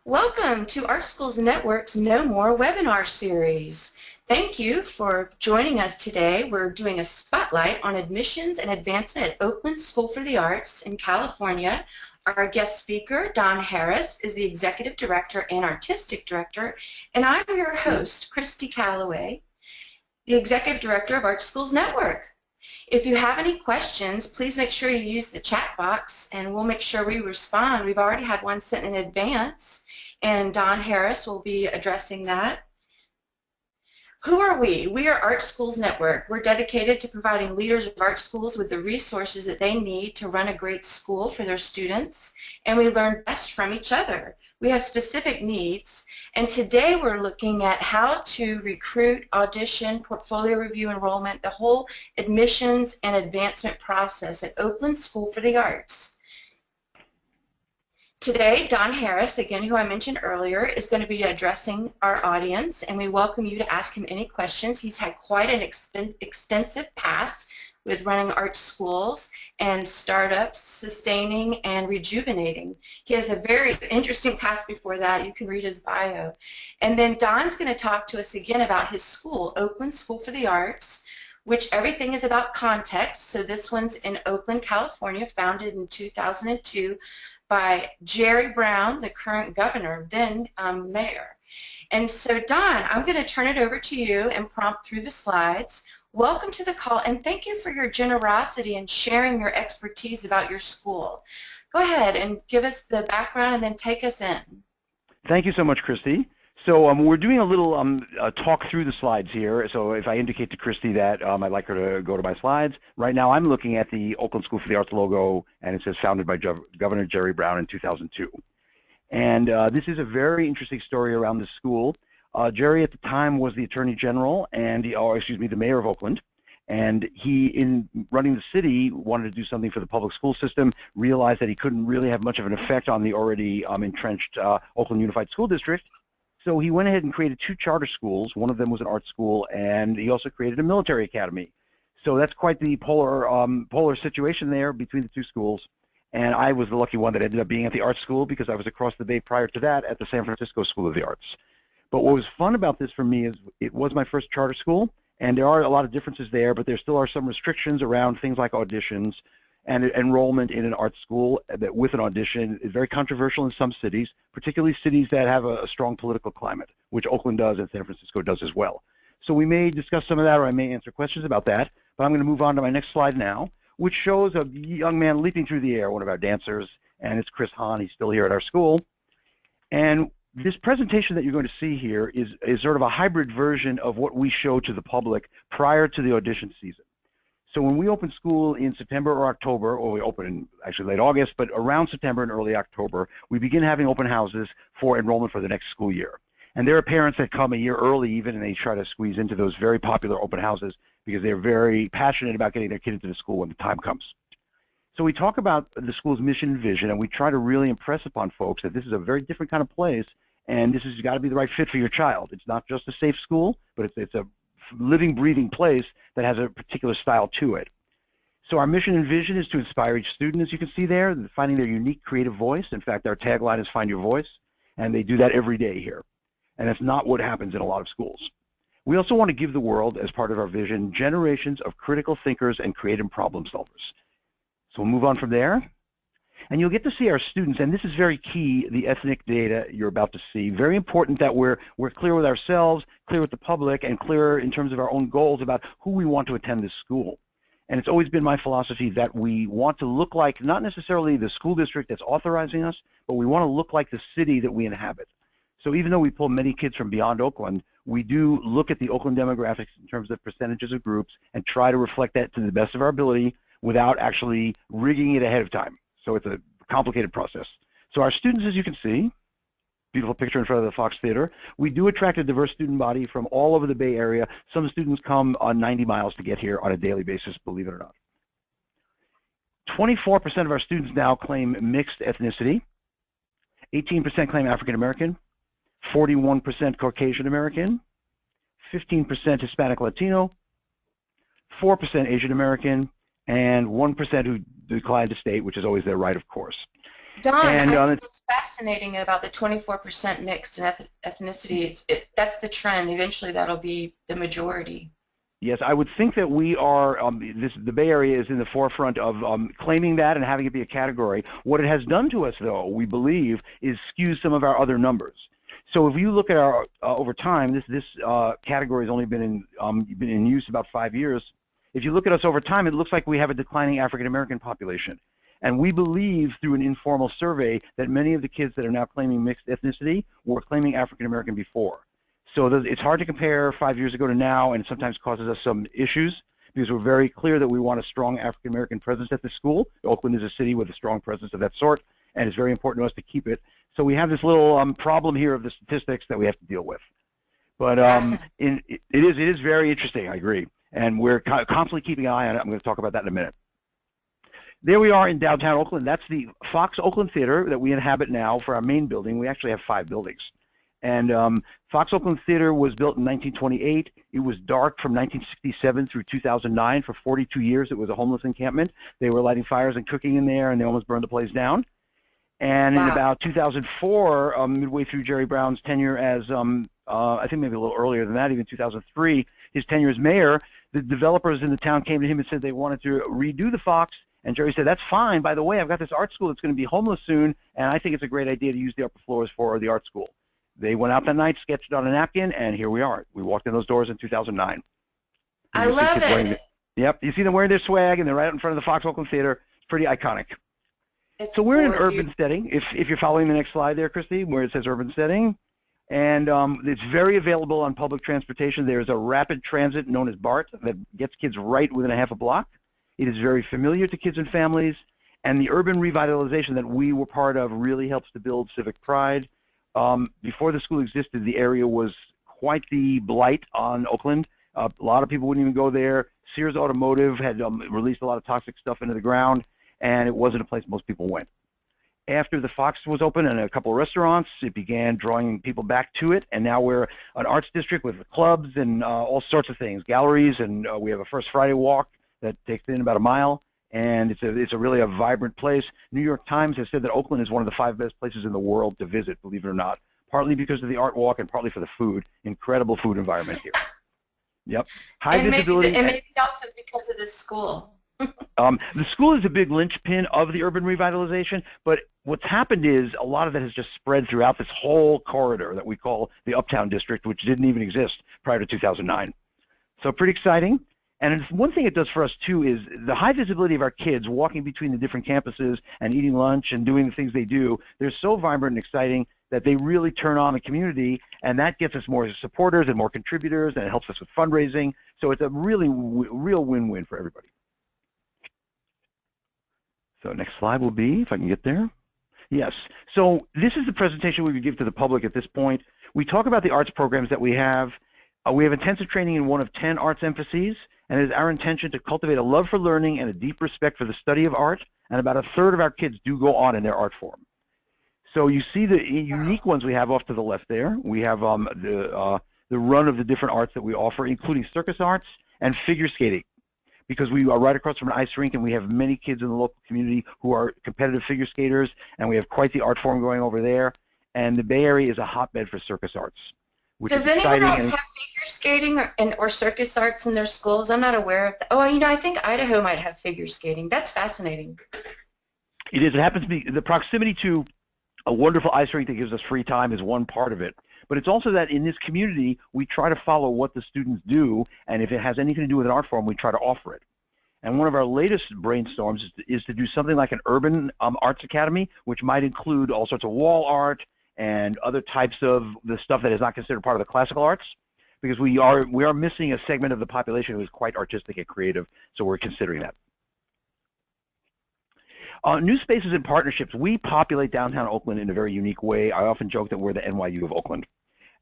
Welcome to Art Schools Network's No More webinar series. Thank you for joining us today. We're doing a spotlight on admissions and advancement at Oakland School for the Arts in California. Our guest speaker, Don Harris, is the Executive Director and Artistic Director, and I'm your host, Christy Calloway, the Executive Director of Art Schools Network. If you have any questions, please make sure you use the chat box and we'll make sure we respond. We've already had one sent in advance and Don Harris will be addressing that. Who are we? We are Art Schools Network. We're dedicated to providing leaders of art schools with the resources that they need to run a great school for their students, and we learn best from each other. We have specific needs, and today we're looking at how to recruit, audition, portfolio review, enrollment, the whole admissions and advancement process at Oakland School for the Arts. Today, Don Harris, again, who I mentioned earlier, is going to be addressing our audience, and we welcome you to ask him any questions. He's had quite an extensive past with running art schools and startups, sustaining and rejuvenating. He has a very interesting past before that. You can read his bio. And then Don's going to talk to us again about his school, Oakland School for the Arts, which everything is about context. So this one's in Oakland, California, founded in 2002 by Jerry Brown, the current governor, then mayor. And so, Don, I'm going to turn it over to you and prompt through the slides. Welcome to the call, and thank you for your generosity in sharing your expertise about your school. Go ahead and give us the background and then take us in. Thank you so much, Christy. So we're doing a little talk through the slides here. So if I indicate to Christy that I'd like her to go to my slides. Right now I'm looking at the Oakland School for the Arts logo, and it says founded by Governor Jerry Brown in 2002. And this is a very interesting story around this school. Jerry at the time was the Attorney General and, the Mayor of Oakland. And he, in running the city, wanted to do something for the public school system, realized that he couldn't really have much of an effect on the already entrenched Oakland Unified School District. So he went ahead and created 2 charter schools. One of them was an art school, and he also created a military academy. So that's quite the polar situation there between the 2 schools. And I was the lucky one that ended up being at the art school because I was across the bay prior to that at the San Francisco School of the Arts. But what was fun about this for me is it was my first charter school, and there are a lot of differences there, but there still are some restrictions around things like auditions. And enrollment in an art school that with an audition is very controversial in some cities, particularly cities that have a strong political climate, which Oakland does and San Francisco does as well. So we may discuss some of that, or I may answer questions about that, but I'm going to move on to my next slide now, which shows a young man leaping through the air, one of our dancers, and it's Chris Hahn. He's still here at our school. And this presentation that you're going to see here is sort of a hybrid version of what we show to the public prior to the audition season. So when we open school in September or October, or we open in actually late August, but around September and early October, we begin having open houses for enrollment for the next school year. And there are parents that come a year early even, and they try to squeeze into those very popular open houses because they're very passionate about getting their kid into the school when the time comes. So we talk about the school's mission and vision, and we try to really impress upon folks that this is a very different kind of place, and this has got to be the right fit for your child. It's not just a safe school, but it's a living, breathing place that has a particular style to it. So our mission and vision is to inspire each student, as you can see there, finding their unique creative voice. In fact, our tagline is Find Your Voice, and they do that every day here. And that's not what happens in a lot of schools. We also want to give the world, as part of our vision, generations of critical thinkers and creative problem solvers. So we'll move on from there. And you'll get to see our students, and this is very key, the ethnic data you're about to see. Very important that we're clear with ourselves, clear with the public, and clear in terms of our own goals about who we want to attend this school. And it's always been my philosophy that we want to look like not necessarily the school district that's authorizing us, but we want to look like the city that we inhabit. So even though we pull many kids from beyond Oakland, we do look at the Oakland demographics in terms of percentages of groups and try to reflect that to the best of our ability without actually rigging it ahead of time. So it's a complicated process. So our students, as you can see, beautiful picture in front of the Fox Theater, we do attract a diverse student body from all over the Bay Area. Some students come on 90 miles to get here on a daily basis, believe it or not. 24% of our students now claim mixed ethnicity, 18% claim African American, 41% Caucasian American, 15% Hispanic Latino, 4% Asian American, and 1% who declined to state, which is always their right, of course. Don, And I think what's fascinating about the 24% mixed in ethnicity, that's the trend. Eventually, that'll be the majority. yes, I would think that we are, the Bay Area is in the forefront of claiming that and having it be a category. What it has done to us, though, we believe, is skew some of our other numbers. So if you look at our, over time, this category has only been in use about 5 years. If you look at us over time, it looks like we have a declining African-American population. And we believe through an informal survey that many of the kids that are now claiming mixed ethnicity were claiming African-American before. So it's hard to compare 5 years ago to now, and sometimes causes us some issues because we're very clear that we want a strong African-American presence at the school. Oakland is a city with a strong presence of that sort, and it's very important to us to keep it. So we have this little problem here of the statistics that we have to deal with. But it is very interesting, I agree. And we're constantly keeping an eye on it. I'm going to talk about that in a minute. There we are in downtown Oakland. That's the Fox Oakland Theater that we inhabit now for our main building. We actually have 5 buildings. And Fox Oakland Theater was built in 1928. It was dark from 1967 through 2009. For 42 years, it was a homeless encampment. They were lighting fires and cooking in there, and they almost burned the place down. And in about 2004, midway through Jerry Brown's tenure as, I think maybe a little earlier than that, even 2003, his tenure as mayor, the developers in the town came to him and said they wanted to redo the Fox. And Jerry said, that's fine. By the way, I've got this art school that's going to be homeless soon, and I think it's a great idea to use the upper floors for the art school. They went out that night, sketched on a napkin, and here we are. We walked in those doors in 2009. I love it. Yep, you see them wearing their swag, and they're right out in front of the Fox Oakland Theater. It's pretty iconic. So we're in an urban setting, if you're following the next slide there, Christy, where it says urban setting. And it's very available on public transportation. There's a rapid transit known as BART that gets kids right within a half a block. It is very familiar to kids and families. And the urban revitalization that we were part of really helps to build civic pride. Before the school existed, the area was quite the blight on Oakland. A lot of people wouldn't even go there. Sears Automotive had released a lot of toxic stuff into the ground, and it wasn't a place most people went. After the Fox was open and a couple of restaurants, it began drawing people back to it, and now we're an arts district with clubs and all sorts of things, galleries, and we have a First Friday walk that takes in about a mile, and it's a really a vibrant place. New York Times has said that Oakland is one of the 5 best places in the world to visit, believe it or not, partly because of the art walk and partly for the food. Incredible food environment here. Yep. High visibility. And maybe also because of the school. The school is a big linchpin of the urban revitalization, but what's happened is a lot of that has just spread throughout this whole corridor that we call the Uptown District, which didn't even exist prior to 2009. So pretty exciting. And one thing it does for us, too, is the high visibility of our kids walking between the different campuses and eating lunch and doing the things they do. They're so vibrant and exciting that they really turn on the community, and that gets us more supporters and more contributors, and it helps us with fundraising. So it's a really real win-win for everybody. So next slide will be, if I can get there. Yes. So this is the presentation we would give to the public at this point. We talk about the arts programs that we have. We have intensive training in one of 10 arts emphases, and it is our intention to cultivate a love for learning and a deep respect for the study of art, and about 1/3 of our kids do go on in their art form. So you see the unique ones we have off to the left there. We have the run of the different arts that we offer, including circus arts and figure skating, because we are right across from an ice rink, and we have many kids in the local community who are competitive figure skaters, and we have quite the art form going over there. And the Bay Area is a hotbed for circus arts, which is exciting. Does anyone else have figure skating or circus arts in their schools? I'm not aware of that. Oh, you know, I think Idaho might have figure skating. That's fascinating. It is. It happens to be the proximity to a wonderful ice rink that gives us free time is one part of it. But it's also that in this community, we try to follow what the students do, and if it has anything to do with an art form, we try to offer it. And one of our latest brainstorms is to do something like an urban arts academy, which might include all sorts of wall art and other types of the stuff that is not considered part of the classical arts, because we are missing a segment of the population who is quite artistic and creative, so we're considering that. New spaces and partnerships. We populate downtown Oakland in a very unique way. I often joke that we're the NYU of Oakland.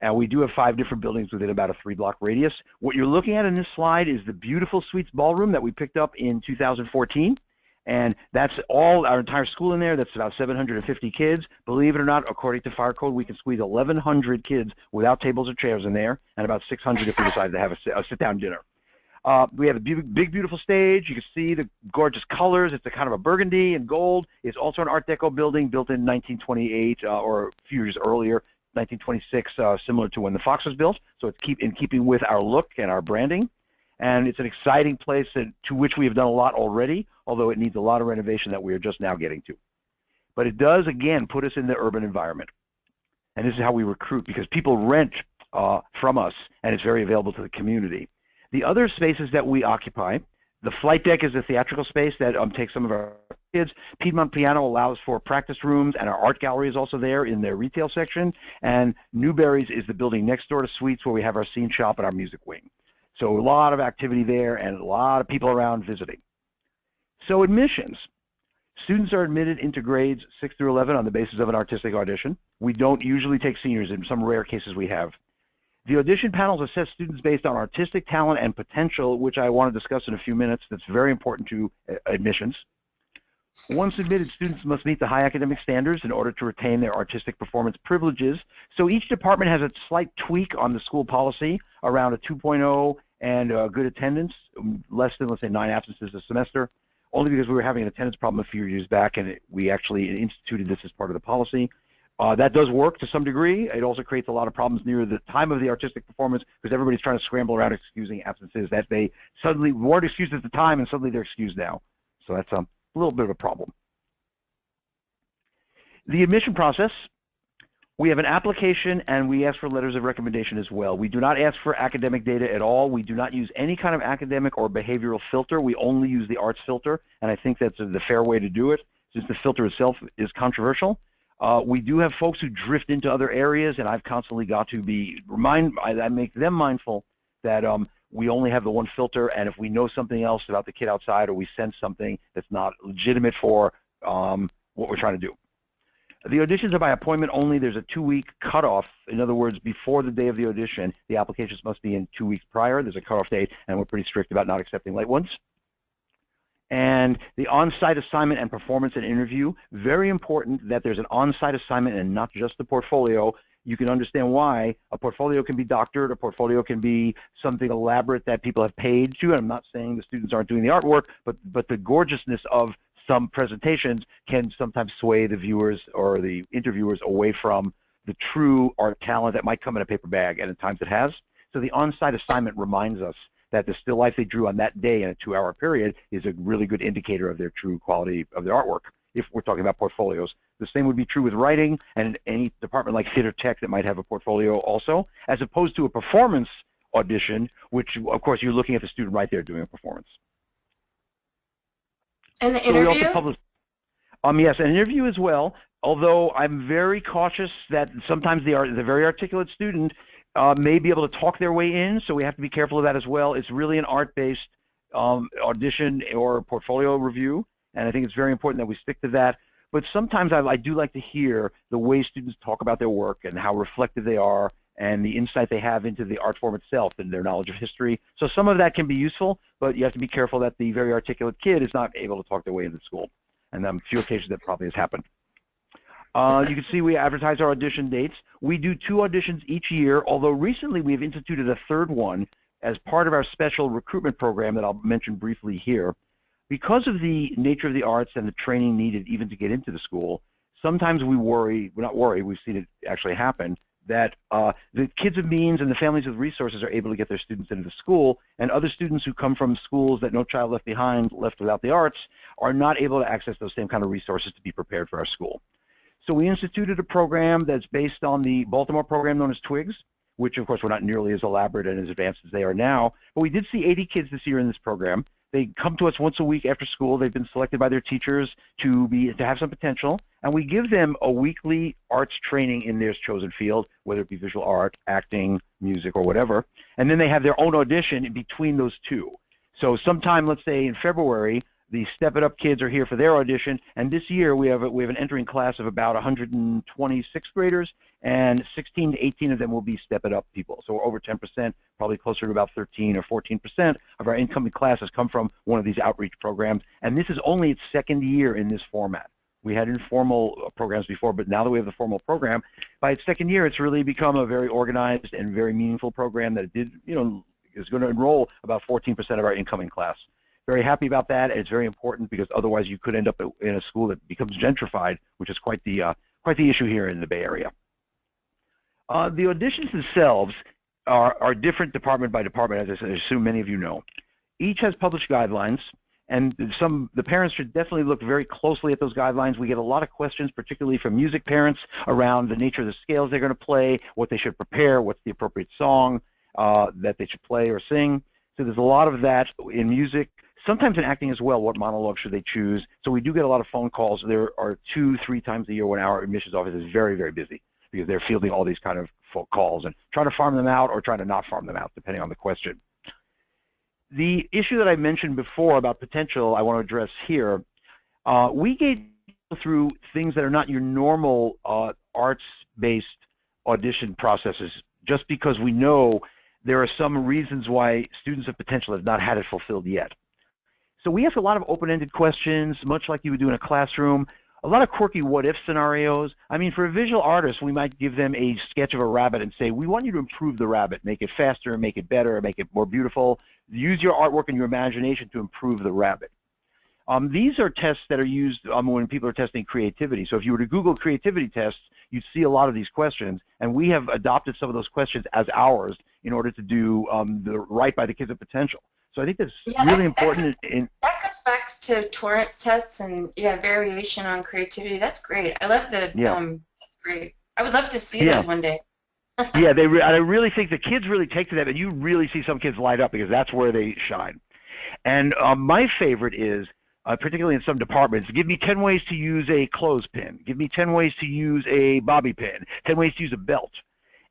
And we do have 5 different buildings within about a 3-block radius. What you're looking at in this slide is the beautiful Suites Ballroom that we picked up in 2014. And that's all, our entire school in there. That's about 750 kids. Believe it or not, according to fire code, we can squeeze 1,100 kids without tables or chairs in there, and about 600 if we decide to have a sit-down dinner. We have a big, beautiful stage. You can see the gorgeous colors. It's a kind of a burgundy and gold. It's also an Art Deco building built in 1928 or a few years earlier, 1926, similar to when the Fox was built. So it's in keeping with our look and our branding. And it's an exciting place to which we have done a lot already, although it needs a lot of renovation that we are just now getting to. But it does, again, put us in the urban environment. And this is how we recruit, because people rent from us, and it's very available to the community. The other spaces that we occupy, the flight deck is a theatrical space that takes some of our kids. Piedmont Piano allows for practice rooms, and our art gallery is also there in their retail section. And Newberry's is the building next door to Suites, where we have our scene shop and our music wing. So a lot of activity there and a lot of people around visiting. So admissions. Students are admitted into grades 6 through 11 on the basis of an artistic audition. We don't usually take seniors. In some rare cases we have. The audition panels assess students based on artistic talent and potential, which I want to discuss in a few minutes. That's very important to admissions. Once admitted, students must meet the high academic standards in order to retain their artistic performance privileges. So each department has a slight tweak on the school policy around a 2.0 and good attendance, less than, let's say, 9 absences a semester, only because we were having an attendance problem a few years back, and we actually instituted this as part of the policy. That does work to some degree. It also creates a lot of problems near the time of the artistic performance because everybody's trying to scramble around excusing absences that they suddenly weren't excused at the time and suddenly they're excused now. So that's a little bit of a problem. The admission process, we have an application and we ask for letters of recommendation as well. We do not ask for academic data at all. We do not use any kind of academic or behavioral filter. We only use the arts filter, and I think that's the fair way to do it since the filter itself is controversial. We do have folks who drift into other areas, and I've constantly got to be I make them mindful that we only have the one filter, and if we know something else about the kid outside or we sense something that's not legitimate for what we're trying to do. The auditions are by appointment only. There's a 2-week cutoff. In other words, before the day of the audition, the applications must be in 2 weeks prior. There's a cutoff date, and we're pretty strict about not accepting late ones. And the on-site assignment and performance and interview, very important that there's an on-site assignment and not just the portfolio. You can understand why. A portfolio can be doctored, a portfolio can be something elaborate that people have paid to, and I'm not saying the students aren't doing the artwork, but the gorgeousness of some presentations can sometimes sway the viewers or the interviewers away from the true art talent that might come in a paper bag, and at times it has. So the on-site assignment reminds us that the still life they drew on that day in a 2-hour period is a really good indicator of their true quality of their artwork, if we're talking about portfolios. The same would be true with writing and any department like theater tech that might have a portfolio also, as opposed to a performance audition, which, of course, you're looking at the student right there doing a performance. And the interview? So we also publish, yes, an interview as well, although I'm very cautious that sometimes the very articulate student may be able to talk their way in, so we have to be careful of that as well. It's really an art-based audition or portfolio review, and I think it's very important that we stick to that. But sometimes I do like to hear the way students talk about their work and how reflective they are and the insight they have into the art form itself and their knowledge of history. So some of that can be useful, but you have to be careful that the very articulate kid is not able to talk their way into school. And on a few occasions that probably has happened. You can see we advertise our audition dates. We do 2 auditions each year, although recently we've instituted a 3rd one as part of our special recruitment program that I'll mention briefly here. Because of the nature of the arts and the training needed even to get into the school, sometimes we worry, we're not worried, we've seen it actually happen, that the kids of means and the families with resources are able to get their students into the school, and other students who come from schools that No Child Left Behind left without the arts are not able to access those same kind of resources to be prepared for our school. So we instituted a program that's based on the Baltimore program known as TWIGS, which of course were not nearly as elaborate and as advanced as they are now, but we did see 80 kids this year in this program. They come to us once a week after school. They've been selected by their teachers to have some potential, and we give them a weekly arts training in their chosen field, whether it be visual art, acting, music, or whatever, and then they have their own audition in between those 2. So sometime, let's say in February, the Step It Up kids are here for their audition, and this year we have an entering class of about 126 graders, and 16 to 18 of them will be Step It Up people. So we're over 10%, probably closer to about 13 or 14% of our incoming classes come from one of these outreach programs, and this is only its 2nd year in this format. We had informal programs before, but now that we have the formal program, by its 2nd year, it's really become a very organized and very meaningful program that did, is going to enroll about 14% of our incoming class. Very happy about that, and it's very important because otherwise you could end up in a school that becomes gentrified, which is quite the issue here in the Bay Area. The auditions themselves are different department by department, as I assume many of you know. Each has published guidelines, and the parents should definitely look very closely at those guidelines. We get a lot of questions, particularly from music parents, around the nature of the scales they're going to play, what they should prepare, what's the appropriate song that they should play or sing. So there's a lot of that in music. Sometimes in acting as well, what monologue should they choose? So we do get a lot of phone calls. There are 2-3 times a year when our admissions office is very, very busy because they're fielding all these kind of phone calls and trying to farm them out or trying to not farm them out, depending on the question. The issue that I mentioned before about potential I want to address here, we get through things that are not your normal arts-based audition processes just because we know there are some reasons why students of potential have not had it fulfilled yet. So we ask a lot of open-ended questions, much like you would do in a classroom, a lot of quirky what-if scenarios. I mean, for a visual artist, we might give them a sketch of a rabbit and say, we want you to improve the rabbit, make it faster, make it better, make it more beautiful. Use your artwork and your imagination to improve the rabbit. These are tests that are used when people are testing creativity. So if you were to Google creativity tests, you'd see a lot of these questions, and we have adopted some of those questions as ours in order to do the right by the kids of potential. So I think that's really important. That goes back to Torrance tests and variation on creativity. That's great. I love the. That's great. I would love to see those one day. Yeah, I really think the kids really take to that, and you really see some kids light up because that's where they shine. And my favorite is, particularly in some departments, give me 10 ways to use a clothespin. Give me 10 ways to use a bobby pin. 10 ways to use a belt.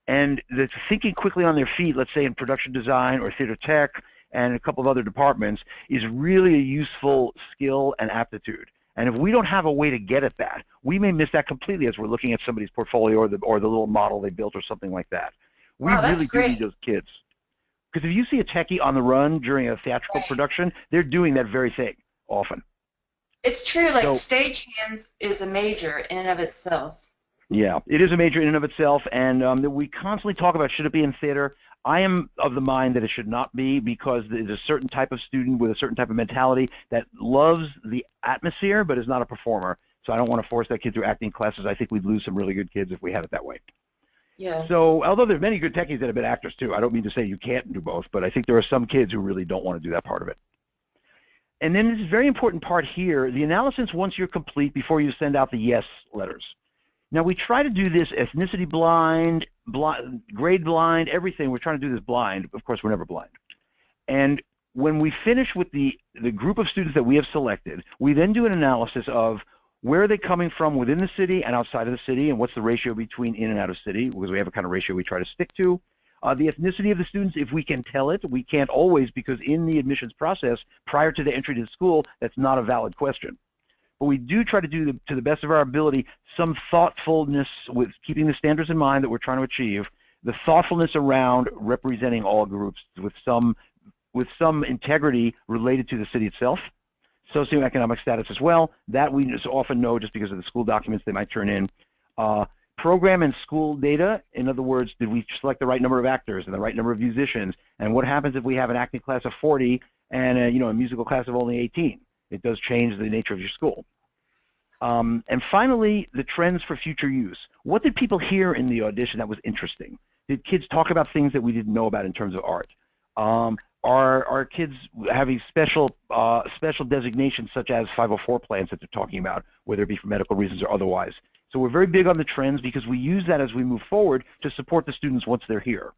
And the thinking quickly on their feet, let's say in production design or theater tech and a couple of other departments, is really a useful skill and aptitude. And if we don't have a way to get at that, we may miss that completely as we're looking at somebody's portfolio or the little model they built or something like that. We really do need those kids. Because if you see a techie on the run during a theatrical production, they're doing that very thing often. It's true. Like stagehands is a major in and of itself. Yeah, it is a major in and of itself, and we constantly talk about should it be in theater. I am of the mind that it should not be because there's a certain type of student with a certain type of mentality that loves the atmosphere but is not a performer. So I don't want to force that kid through acting classes. I think we'd lose some really good kids if we had it that way. Yeah. So although there's many good techies that have been actors too, I don't mean to say you can't do both, but I think there are some kids who really don't want to do that part of it. And then this is a very important part here, the analysis once you're complete before you send out the yes letters. Now we try to do this ethnicity blind, grade blind, everything. We're trying to do this blind. Of course, we're never blind. And when we finish with the group of students that we have selected, we then do an analysis of where are they coming from within the city and outside of the city, and what's the ratio between in and out of city, because we have a kind of ratio we try to stick to. The ethnicity of the students, if we can tell it, we can't always because in the admissions process, prior to the entry to the school, that's not a valid question. But we do try to do, to the best of our ability, some thoughtfulness with keeping the standards in mind that we're trying to achieve, the thoughtfulness around representing all groups with some integrity related to the city itself, socioeconomic status as well. That we just often know just because of the school documents they might turn in. Program and school data, in other words, did we select the right number of actors and the right number of musicians? And what happens if we have an acting class of 40 and a musical class of only 18? It does change the nature of your school. And finally, the trends for future use. What did people hear in the audition that was interesting? Did kids talk about things that we didn't know about in terms of art? Are kids having special designations such as 504 plans that they're talking about, whether it be for medical reasons or otherwise? So we're very big on the trends because we use that as we move forward to support the students once they're here.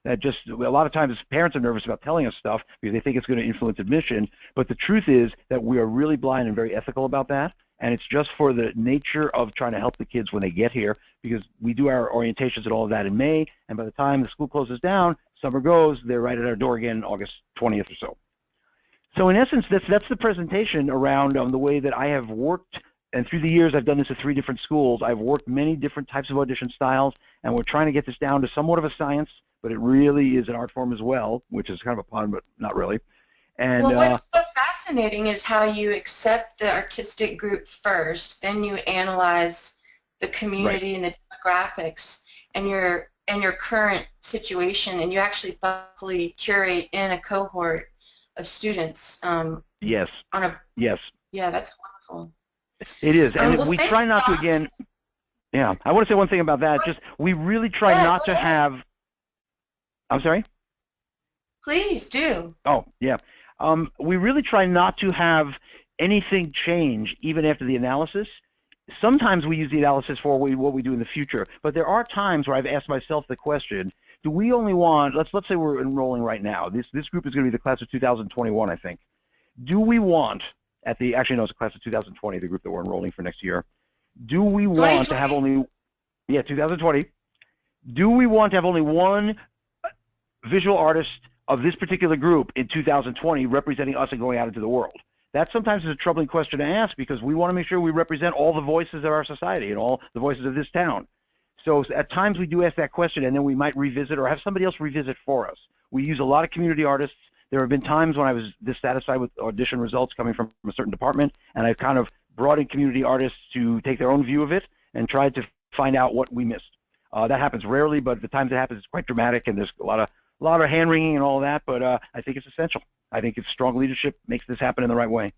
That just, a lot of times parents are nervous about telling us stuff because they think it's going to influence admission, but the truth is that we are really blind and very ethical about that, and it's just for the nature of trying to help the kids when they get here, because we do our orientations and all of that in May, and by the time the school closes down, summer goes, they're right at our door again August 20th or so. So in essence, that's the presentation around the way that I have worked, and through the years I've done this at 3 different schools. I've worked many different types of audition styles, and we're trying to get this down to somewhat of a science, but it really is an art form as well, which is kind of a pun, but not really. And well, what's so fascinating is how you accept the artistic group first, then you analyze the community and the demographics, and you're and your current situation, and you actually thoughtfully curate in a cohort of students Yes, on a, yes, yeah, that's wonderful. it is. And Well, we thank try you, not to, Don. again, yeah, I want to say one thing about that. Just we really try Yeah, not go to ahead. have, I'm sorry? Please do. Oh, yeah. We really try not to have anything change even after the analysis. Sometimes we use the analysis for what we do in the future, but there are times where I've asked myself the question, do we only want, let's say we're enrolling right now. This group is going to be the class of 2021, I think. Do we want, actually no, it's the class of 2020, the group that we're enrolling for next year. Do we want to have 2020. only, yeah, 2020. Do we want to have only one visual artist of this particular group in 2020 representing us and going out into the world? That sometimes is a troubling question to ask because we want to make sure we represent all the voices of our society and all the voices of this town. So at times we do ask that question, and then we might revisit or have somebody else revisit for us. We use a lot of community artists. There have been times when I was dissatisfied with audition results coming from a certain department, and I've kind of brought in community artists to take their own view of it and tried to find out what we missed. That happens rarely, but the times it happens, it's quite dramatic, and there's a lot of hand-wringing and all that, but I think it's essential. I think it's strong leadership makes this happen in the right way.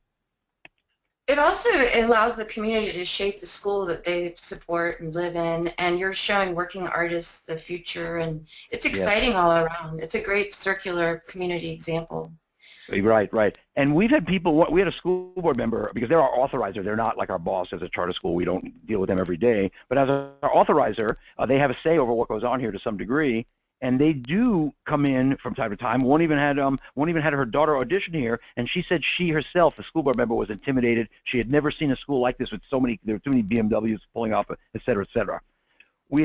It also allows the community to shape the school that they support and live in, and you're showing working artists the future, and it's Yes. exciting all around. It's a great circular community example. Right, right. And we've had people, we had a school board member, because they're our authorizer, they're not like our boss as a charter school, we don't deal with them every day, but as our authorizer, they have a say over what goes on here to some degree, and they do come in from time to time. One even had her daughter audition here, and she said she herself, the school board member, was intimidated. She had never seen a school like this with there were too many BMWs pulling off, et cetera, et cetera. We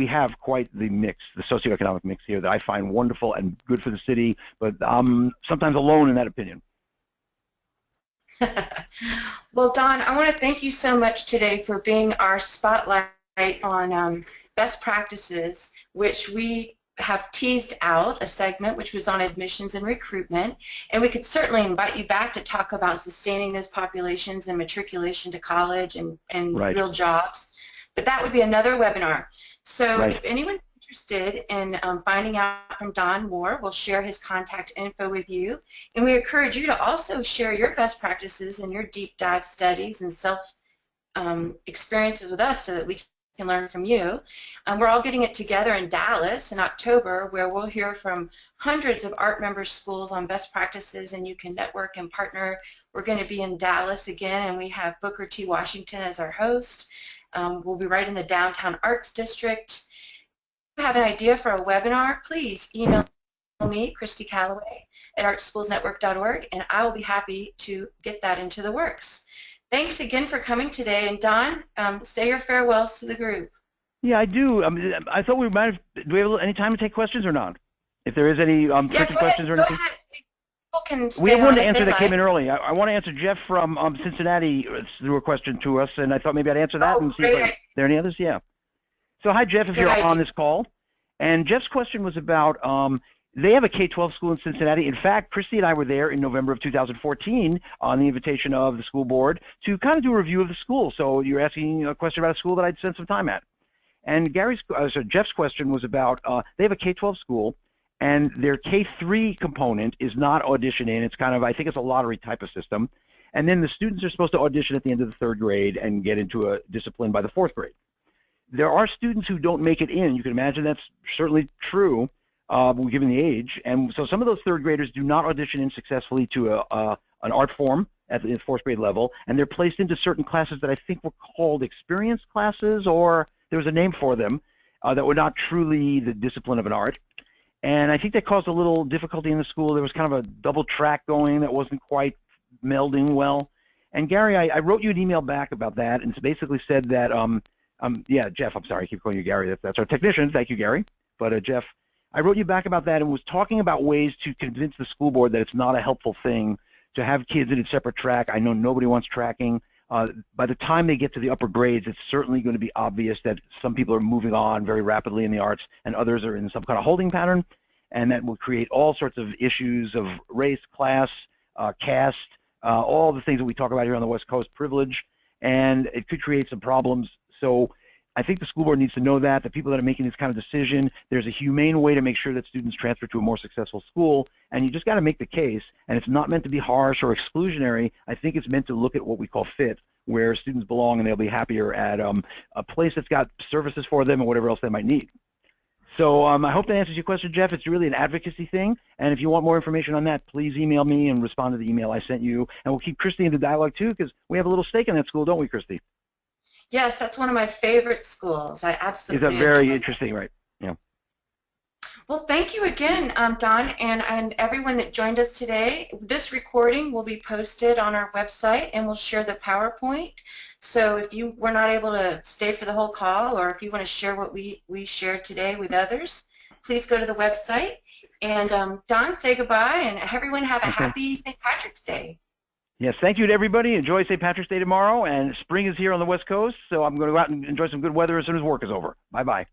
have quite the mix, the socioeconomic mix here that I find wonderful and good for the city, but I'm sometimes alone in that opinion. Well, Don, I want to thank you so much today for being our spotlight on best practices, which we have teased out a segment which was on admissions and recruitment, and we could certainly invite you back to talk about sustaining those populations and matriculation to college and Right. real jobs. But that would be another webinar. So Right. if anyone's interested in finding out from Don more, we'll share his contact info with you. And we encourage you to also share your best practices and your deep dive studies and self experiences with us so that we can learn from you. We're all getting it together in Dallas in October, where we'll hear from hundreds of art member schools on best practices, and you can network and partner. We're going to be in Dallas again, and we have Booker T. Washington as our host. We'll be right in the downtown arts district. If you have an idea for a webinar, please email me, Christy Calloway, at artschoolsnetwork.org, and I will be happy to get that into the works. Thanks again for coming today, and Don, say your farewells to the group. Yeah, I do. I thought we might have, do we have any time to take questions or not? If there is any frequent questions or anything? Go ahead. People can stay We have on one to if answer they that came like. in early. I want to answer Jeff from Cincinnati threw a question to us, and I thought maybe I'd answer that and see if there are any others. Yeah. So hi, Jeff, if you're on this call. And Jeff's question was about, they have a K-12 school in Cincinnati. In fact, Christy and I were there in November of 2014 on the invitation of the school board to kind of do a review of the school. So you're asking a question about a school that I'd spent some time at. And Jeff's question was about, they have a K-12 school, and their K-3 component is not auditioning. It's kind of, I think it's a lottery type of system. And then the students are supposed to audition at the end of the third grade and get into a discipline by the fourth grade. There are students who don't make it in. You can imagine that's certainly true, given the age. And so some of those third graders do not audition in successfully to an art form at the fourth grade level, and they're placed into certain classes that I think were called experience classes, or there was a name for them, that were not truly the discipline of an art. And I think that caused a little difficulty in the school. There was kind of a double track going that wasn't quite melding well. And Gary, I wrote you an email back about that, and basically said that, yeah, Jeff, I'm sorry, I keep calling you Gary. That's our technician. Thank you, Gary. But Jeff, I wrote you back about that and was talking about ways to convince the school board that it's not a helpful thing to have kids in a separate track. I know nobody wants tracking. By the time they get to the upper grades, it's certainly going to be obvious that some people are moving on very rapidly in the arts and others are in some kind of holding pattern, and that will create all sorts of issues of race, class, caste, all the things that we talk about here on the West Coast, privilege, and it could create some problems. So I think the school board needs to know that, the people that are making this kind of decision, there's a humane way to make sure that students transfer to a more successful school, and you just got to make the case, and it's not meant to be harsh or exclusionary. I think it's meant to look at what we call fit, where students belong and they'll be happier at a place that's got services for them and whatever else they might need. So I hope that answers your question, Jeff. It's really an advocacy thing, and if you want more information on that, please email me and respond to the email I sent you, and we'll keep Christy in the dialogue too, because we have a little stake in that school, don't we, Christy? Yes, that's one of my favorite schools. I absolutely Is that very adore it. interesting, right? Yeah. Well, thank you again, Don, and everyone that joined us today. This recording will be posted on our website, and we'll share the PowerPoint. So if you were not able to stay for the whole call, or if you want to share what we shared today with others, please go to the website. And Don, say goodbye, and everyone have a happy St. Patrick's Day. Yes, thank you to everybody. Enjoy St. Patrick's Day tomorrow, and spring is here on the West Coast, so I'm going to go out and enjoy some good weather as soon as work is over. Bye-bye.